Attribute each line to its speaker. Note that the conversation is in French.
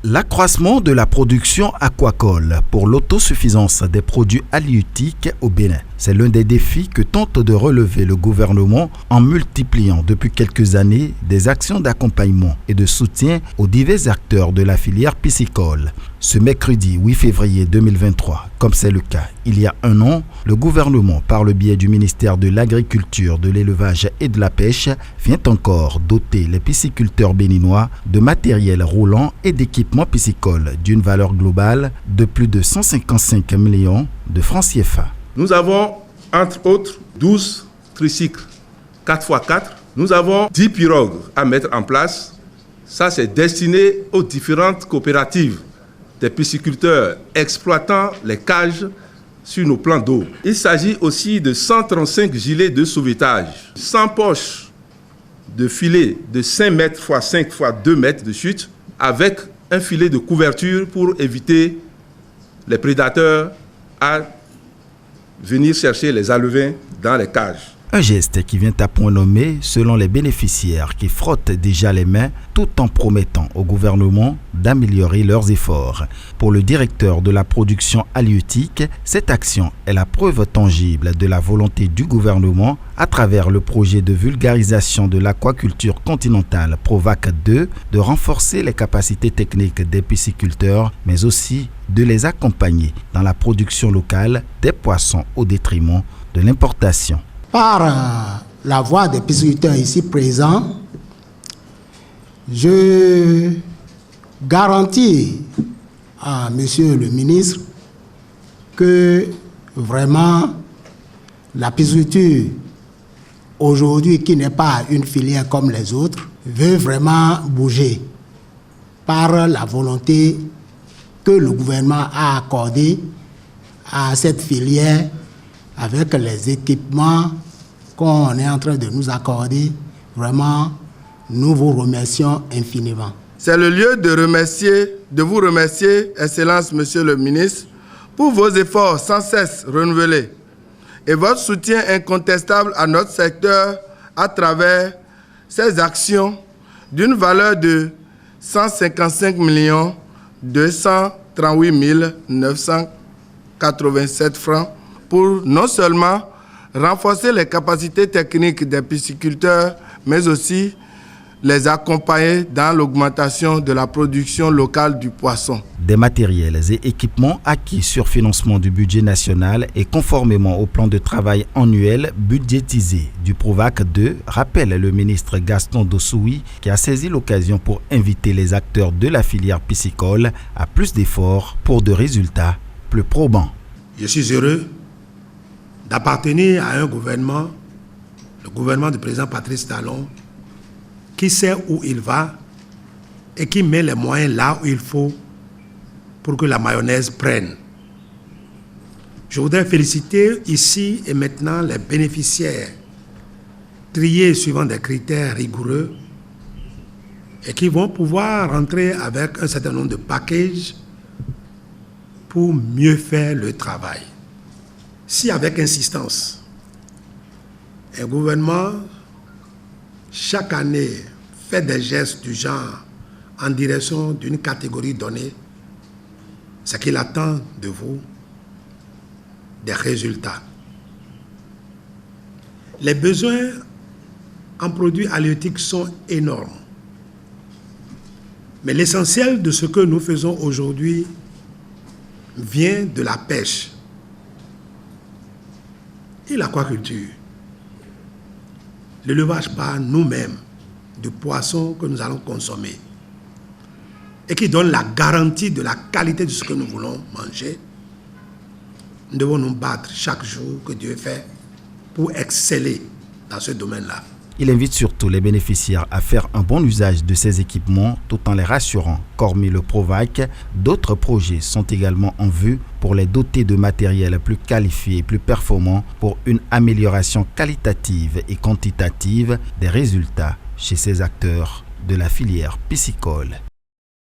Speaker 1: L'accroissement de la production aquacole pour l'autosuffisance des produits halieutiques au Bénin, c'est l'un des défis que tente de relever le gouvernement en multipliant depuis quelques années des actions d'accompagnement et de soutien aux divers acteurs de la filière piscicole. Ce mercredi 8 février 2023, comme c'est le cas il y a un an, le gouvernement, par le biais du ministère de l'Agriculture, de l'Élevage et de la Pêche, vient encore doter les pisciculteurs béninois de matériel roulant et d'équipements piscicoles d'une valeur globale de plus de 155 millions de francs CFA.
Speaker 2: Nous avons, entre autres, 12 tricycles 4x4. Nous avons 10 pirogues à mettre en place. Ça, c'est destiné aux différentes coopératives des pisciculteurs exploitant les cages sur nos plans d'eau. Il s'agit aussi de 135 gilets de sauvetage, 100 poches de filets de 5 mètres x 5 x 2 mètres de chute, avec un filet de couverture pour éviter les prédateurs à venir chercher les alevins dans les cages.
Speaker 1: Un geste qui vient à point nommé selon les bénéficiaires qui frottent déjà les mains tout en promettant au gouvernement d'améliorer leurs efforts. Pour le directeur de la production halieutique, cette action est la preuve tangible de la volonté du gouvernement à travers le projet de vulgarisation de l'aquaculture continentale Provac 2 de renforcer les capacités techniques des pisciculteurs mais aussi de les accompagner dans la production locale des poissons au détriment de l'importation.
Speaker 3: Par la voix des pisciculteurs ici présents, je garantis à Monsieur le ministre que vraiment la pisciculture aujourd'hui, qui n'est pas une filière comme les autres, veut vraiment bouger par la volonté que le gouvernement a accordée à cette filière avec les équipements qu'on est en train de nous accorder. Vraiment, nous vous remercions infiniment.
Speaker 4: C'est le lieu de vous remercier, Excellence, Monsieur le ministre, pour vos efforts sans cesse renouvelés et votre soutien incontestable à notre secteur à travers ces actions d'une valeur de 155 238 987 francs pour non seulement renforcer les capacités techniques des pisciculteurs, mais aussi les accompagner dans l'augmentation de la production locale du poisson.
Speaker 1: Des matériels et équipements acquis sur financement du budget national et conformément au plan de travail annuel budgétisé du Provac 2, rappelle le ministre Gaston Dossoui, qui a saisi l'occasion pour inviter les acteurs de la filière piscicole à plus d'efforts pour de résultats plus probants.
Speaker 5: Je suis heureux d'appartenir à un gouvernement, le gouvernement du président Patrice Talon, qui sait où il va et qui met les moyens là où il faut pour que la mayonnaise prenne. Je voudrais féliciter ici et maintenant les bénéficiaires triés suivant des critères rigoureux et qui vont pouvoir rentrer avec un certain nombre de packages pour mieux faire le travail. Si avec insistance, un gouvernement chaque année fait des gestes du genre en direction d'une catégorie donnée, c'est qu'il attend de vous des résultats. Les besoins en produits halieutiques sont énormes. Mais l'essentiel de ce que nous faisons aujourd'hui vient de la pêche et l'aquaculture. L'élevage par nous-mêmes de poissons que nous allons consommer et qui donne la garantie de la qualité de ce que nous voulons manger. Nous devons nous battre chaque jour que Dieu fait pour exceller dans ce domaine-là.
Speaker 1: Il invite surtout les bénéficiaires à faire un bon usage de ces équipements tout en les rassurant qu'hormis le Provac, d'autres projets sont également en vue pour les doter de matériel plus qualifié et plus performant pour une amélioration qualitative et quantitative des résultats chez ces acteurs de la filière piscicole.